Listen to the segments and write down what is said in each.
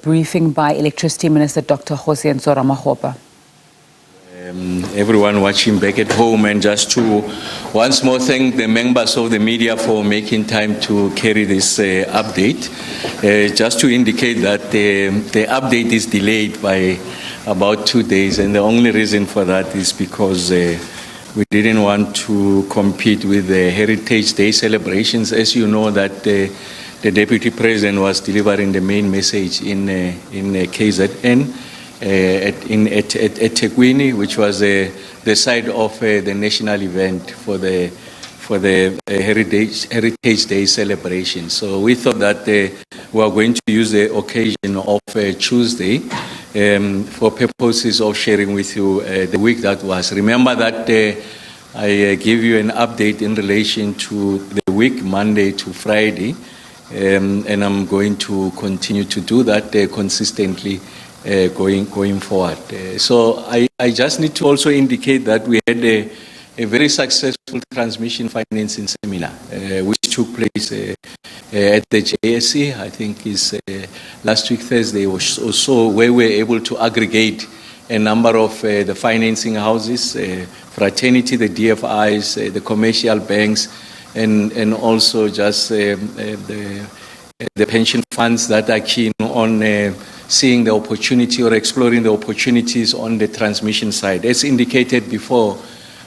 briefing by Electricity Minister Dr Kgosientsho Ramokgopa. Everyone watching back at home, and just to once more thank the members of the media for making time to carry this update. Just to indicate that the update is delayed by about 2 days, and the only reason for that is because we didn't want to compete with the Heritage Day celebrations. As you know, that the Deputy President was delivering the main message in KZN. At Tekwini, which was the site of the national event for the Heritage Day celebration. So we thought that we were going to use the occasion of Tuesday for purposes of sharing with you the week that was. Remember that I gave you an update in relation to the week Monday to Friday, and I'm going to continue to do that consistently. Going forward. So I just need to also indicate that we had a very successful transmission financing seminar, which took place at the JSC, I think is last week Thursday or so, where we were able to aggregate a number of the financing houses, Fraternity, the DFIs, the commercial banks, and also just the pension funds that are keen on seeing the opportunity or exploring the opportunities on the transmission side. As indicated before,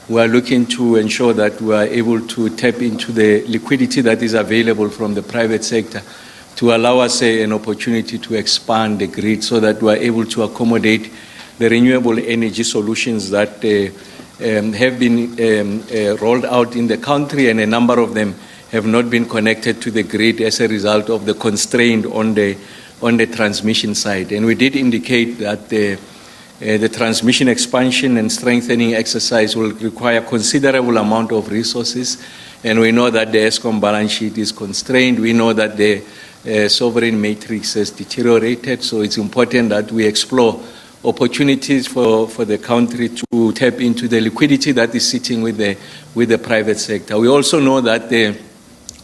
we are looking to ensure that we are able to tap into the liquidity that is available from the private sector to allow us an opportunity to expand the grid so that we are able to accommodate the renewable energy solutions that have been rolled out in the country, and a number of them have not been connected to the grid as a result of the constraint on the transmission side. And we did indicate that the transmission expansion and strengthening exercise will require considerable amount of resources, and we know that the ESCOM balance sheet is constrained. We know that the sovereign matrix has deteriorated, so it's important that we explore opportunities for the country to tap into the liquidity that is sitting with the private sector. We also know that there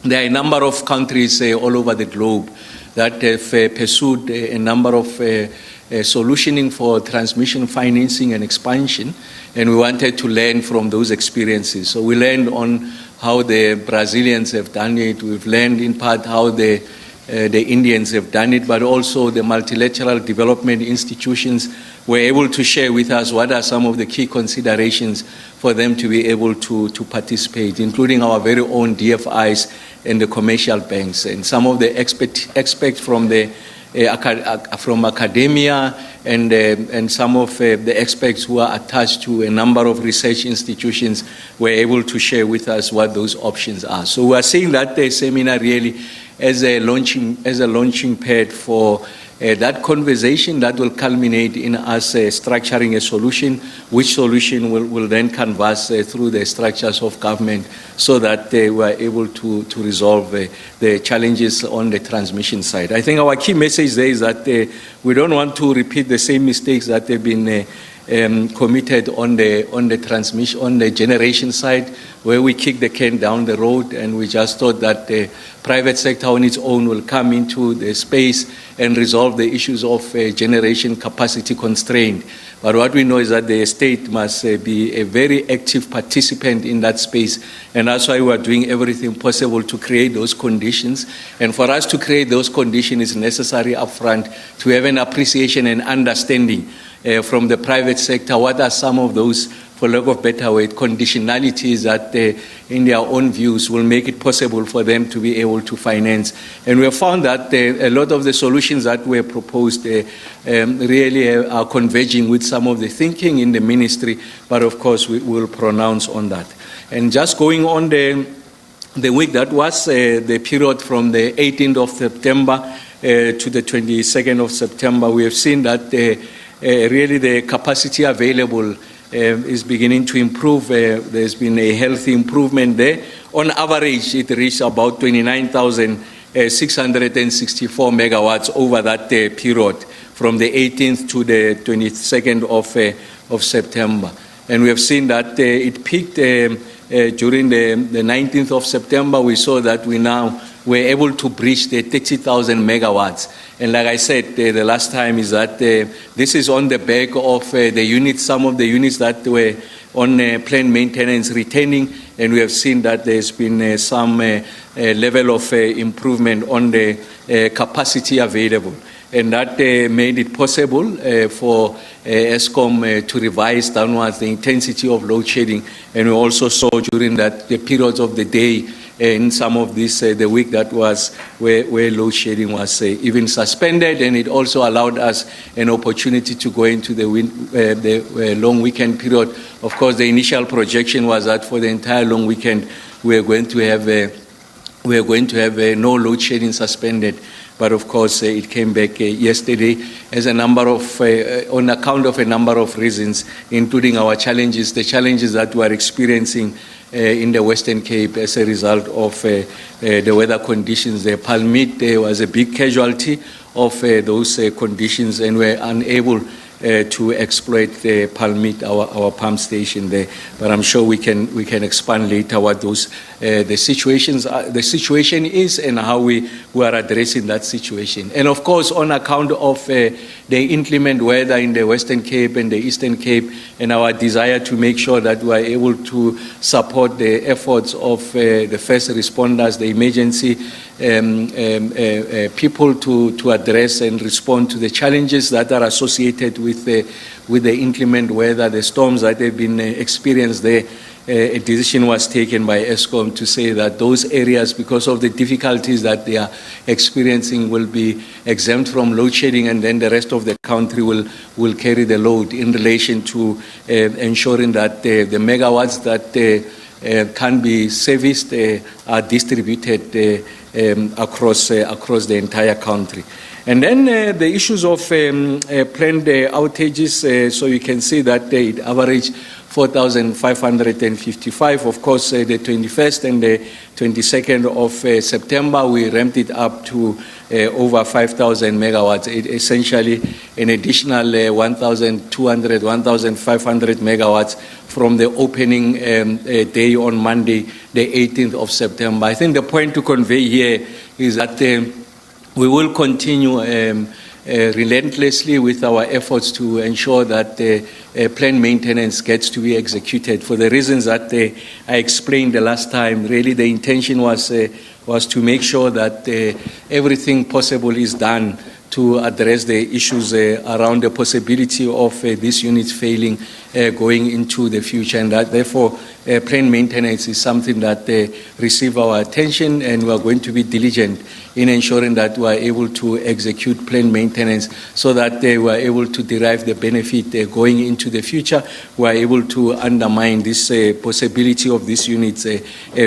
are a number of countries all over the globe that have pursued a number of solutioning for transmission financing and expansion, and we wanted to learn from those experiences. So we learned on how the Brazilians have done it. We've learned in part how the Indians have done it, but also the multilateral development institutions were able to share with us what are some of the key considerations for them to be able to participate, including our very own DFIs and the commercial banks, and some of the experts from from academia and some of the experts who are attached to a number of research institutions were able to share with us what those options are. So we are seeing that the seminar really as a launching pad for that conversation that will culminate in us structuring a solution, which solution will then canvass through the structures of government so that we are able to resolve the challenges on the transmission side. I think our key message there is that we don't want to repeat the same mistakes that have been committed on the generation side, where we kick the can down the road and we just thought that the private sector on its own will come into the space and resolve the issues of generation capacity constraint. But what we know is that the state must be a very active participant in that space, and that's why we are doing everything possible to create those conditions. And for us to create those conditions, it's necessary upfront to have an appreciation and understanding from the private sector what are some of those, for lack of better word, conditionalities that in their own views will make it possible for them to be able to finance. And we have found that a lot of the solutions that were proposed really are converging with some of the thinking in the ministry, but of course we will pronounce on that. And just going on the week that was, the period from the 18th of September to the 22nd of September, we have seen that really the capacity available is beginning to improve. There's been a healthy improvement there. On average, it reached about 29,664 megawatts over that period from the 18th to the 22nd of September. And we have seen that it peaked during the 19th of September. We saw that we now were able to breach the 30,000 megawatts. And like I said the last time, is that this is on the back of the units, some of the units that were on planned maintenance returning, and we have seen that there's been some level of improvement on the capacity available. And that made it possible for Eskom to revise downwards the intensity of load shedding. And we also saw during that the periods of the day in some of this, the week that was where load shedding was even suspended, and it also allowed us an opportunity to go into the long weekend period. Of course, the initial projection was that for the entire long weekend we are going to have no load shedding suspended. But of course, it came back yesterday as a number of, on account of a number of reasons, including our challenges, the challenges that we are experiencing in the Western Cape as a result of the weather conditions. The Palmit was a big casualty of those conditions, and we're unable to exploit the Palmit, our pump station there. But I'm sure we can expand later what those the situation is and how we are addressing that situation. And of course, on account of the inclement weather in the Western Cape and the Eastern Cape, and our desire to make sure that we are able to support the efforts of the first responders, the emergency people to address and respond to the challenges that are associated with the inclement weather, the storms that have been experienced there. A decision was taken by Eskom to say that those areas, because of the difficulties that they are experiencing, will be exempt from load shedding, and then the rest of the country will carry the load in relation to ensuring that the megawatts that can be serviced are distributed across the entire country. And then the issues of planned outages, so you can see that it averaged 4,555. Of course, the 21st and the 22nd of September, we ramped it up to over 5,000 megawatts, essentially an additional 1,200, 1,500 megawatts from the opening day on Monday, the 18th of September. I think the point to convey here is that we will continue relentlessly with our efforts to ensure that planned maintenance gets to be executed for the reasons that I explained the last time. Really, the intention was to make sure that everything possible is done to address the issues around the possibility of these units failing going into the future, and that therefore planned maintenance is something that receive our attention, and we are going to be diligent in ensuring that we are able to execute planned maintenance so that we are able to derive the benefit going into the future. We are able to undermine this possibility of these units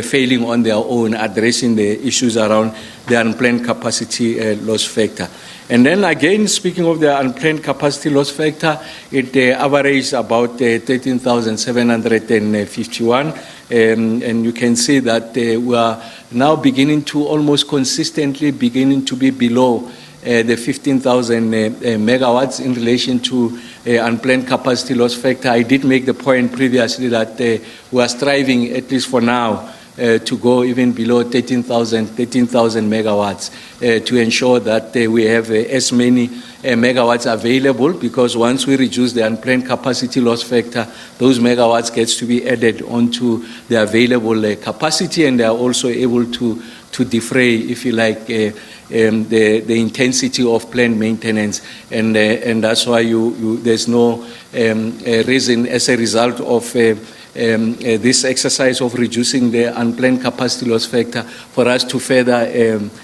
failing on their own, addressing the issues around the unplanned capacity loss factor. And then again, speaking of the unplanned capacity loss factor, it averaged about 13,751. And you can see that we are now beginning to almost consistently beginning to be below the 15,000 megawatts in relation to unplanned capacity loss factor. I did make the point previously that we are striving, at least for now, to go even below 13,000 megawatts to ensure that we have as many megawatts available, because once we reduce the unplanned capacity loss factor, those megawatts gets to be added onto the available capacity, and they are also able to defray, if you like, the intensity of planned maintenance, and that's why there's no reason as a result of this exercise of reducing the unplanned capacity loss factor for us to further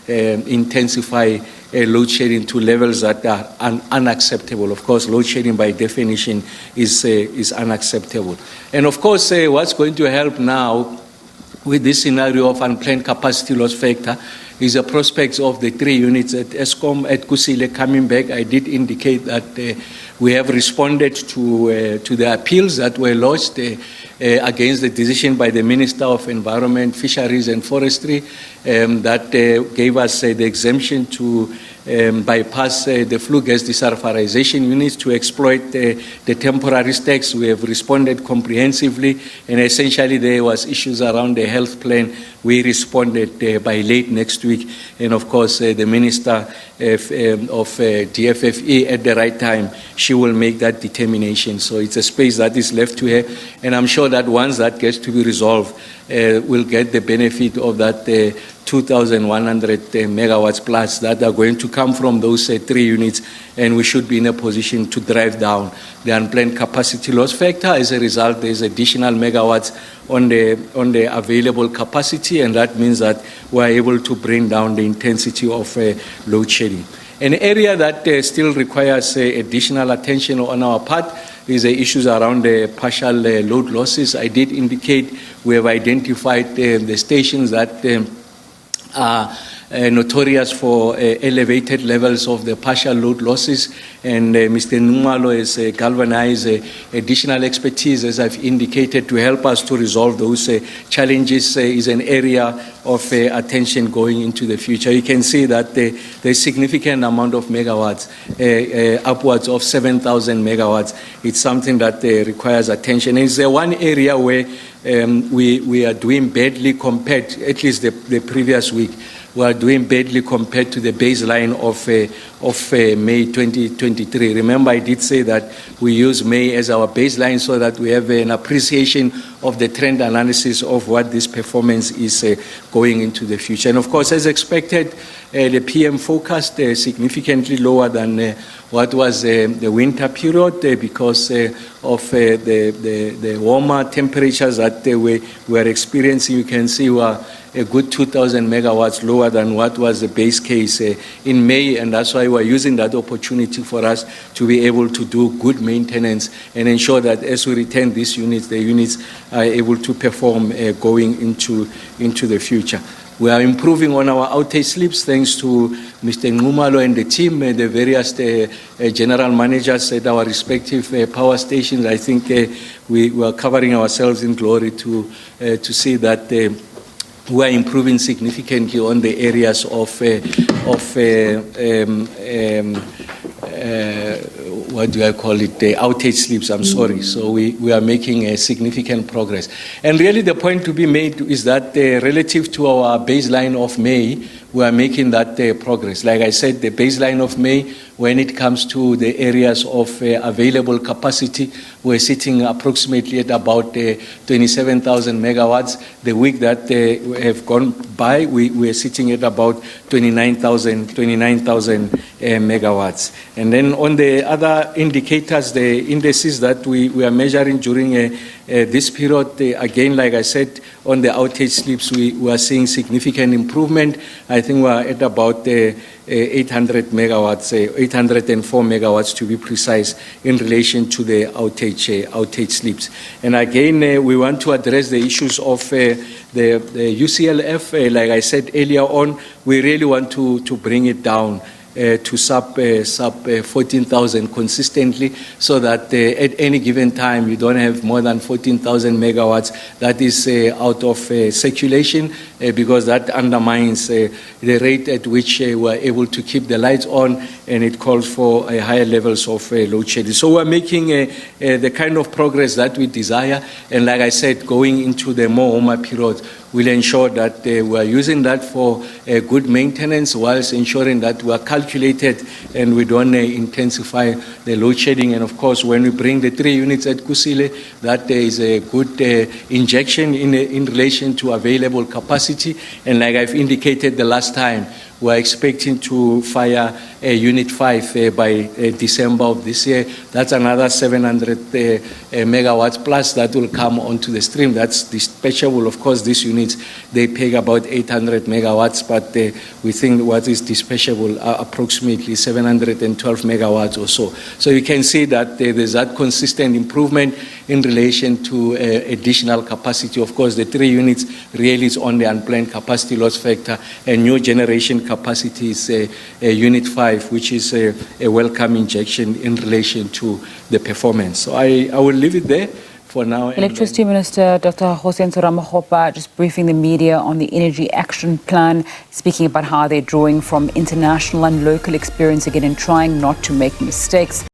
intensify load shedding to levels that are unacceptable. Of course, load shedding by definition is unacceptable. And of course, what's going to help now with this scenario of unplanned capacity loss factor is the prospects of the 3 units at Eskom at Kusile coming back. I did indicate that we have responded to the appeals that were lodged against the decision by the Minister of Environment, Fisheries and Forestry that gave us the exemption to bypass the flue gas desulfurization units to exploit the temporary stacks. We have responded comprehensively, and essentially there was issues around the health plan. We responded by late next week, and of course the Minister of DFFE at the right time, she will make that determination. So it's a space that is left to her, and I'm sure that once that gets to be resolved, we'll get the benefit of that 2,100 megawatts plus that are going to come from those 3 units, and we should be in a position to drive down the unplanned capacity loss factor. As a result, there's additional megawatts on the available capacity, and that means that we're able to bring down the intensity of load shedding. An area that still requires additional attention on our part is the issues around the partial load losses. I did indicate we have identified the stations that are notorious for elevated levels of the partial load losses, and Mr. Numalo has galvanized additional expertise, as I've indicated, to help us to resolve those challenges. Is an area of attention going into the future. You can see that there's significant amount of megawatts, upwards of 7,000 megawatts. It's something that requires attention. It's one area where we are doing badly compared, at least the previous week, we are doing badly compared to the baseline of May 2023. Remember, I did say that we use May as our baseline so that we have an appreciation of the trend analysis of what this performance is going into the future. And of course, as expected, the PM forecast significantly lower than what was the winter period because of the warmer temperatures that we were experiencing. You can see we are a good 2,000 megawatts lower than what was the base case in May, and that's why we're using that opportunity for us to be able to do good maintenance and ensure that as we return these units, the units are able to perform going into the future. We are improving on our outage slips thanks to Mr. Ngumalo and the team, the various general managers at our respective power stations. I think we are covering ourselves in glory to see that we are improving significantly on the areas of what do I call it, the outage slips, I'm sorry. So we are making a significant progress. And really the point to be made is that relative to our baseline of May, we are making that progress. Like I said, the baseline of May, when it comes to the areas of available capacity, we're sitting approximately at about 27,000 megawatts. The week that we have gone by, we're sitting at about 29,000 megawatts. And then on the other indicators, the indices that we are measuring during this period, again, like I said, on the outage slips, we are seeing significant improvement. I think we are at about 800 megawatts, 804 megawatts to be precise, in relation to the outage slips. And again, we want to address the issues of the UCLF. Like I said earlier on, we really want to bring it down to sub 14,000 consistently, so that at any given time you don't have more than 14,000 megawatts that is out of circulation, because that undermines the rate at which we're able to keep the lights on, and it calls for higher levels of load shedding. So we're making the kind of progress that we desire, and like I said, going into the more warmer period, we'll ensure that we're using that for good maintenance, whilst ensuring that we're calculated and we don't intensify the load shedding. And of course, when we bring the 3 units at Kusile, that is a good injection in relation to available capacity. And like I've indicated the last time, we're expecting to fire Unit 5 by December of this year. That's another 700 megawatts plus that will come onto the stream. That's dispatchable. Of course, these units, they pay about 800 megawatts, but we think what is dispatchable are approximately 712 megawatts or so. So you can see that there's that consistent improvement in relation to additional capacity. Of course, the 3 units really is on the unplanned capacity loss factor, and new generation capacity is Unit 5, which is a welcome injection in relation to the performance. So I will leave it there for now. and Electricity Minister Dr Kgosientsho Ramokgopa just briefing the media on the Energy Action Plan, speaking about how they're drawing from international and local experience again and trying not to make mistakes.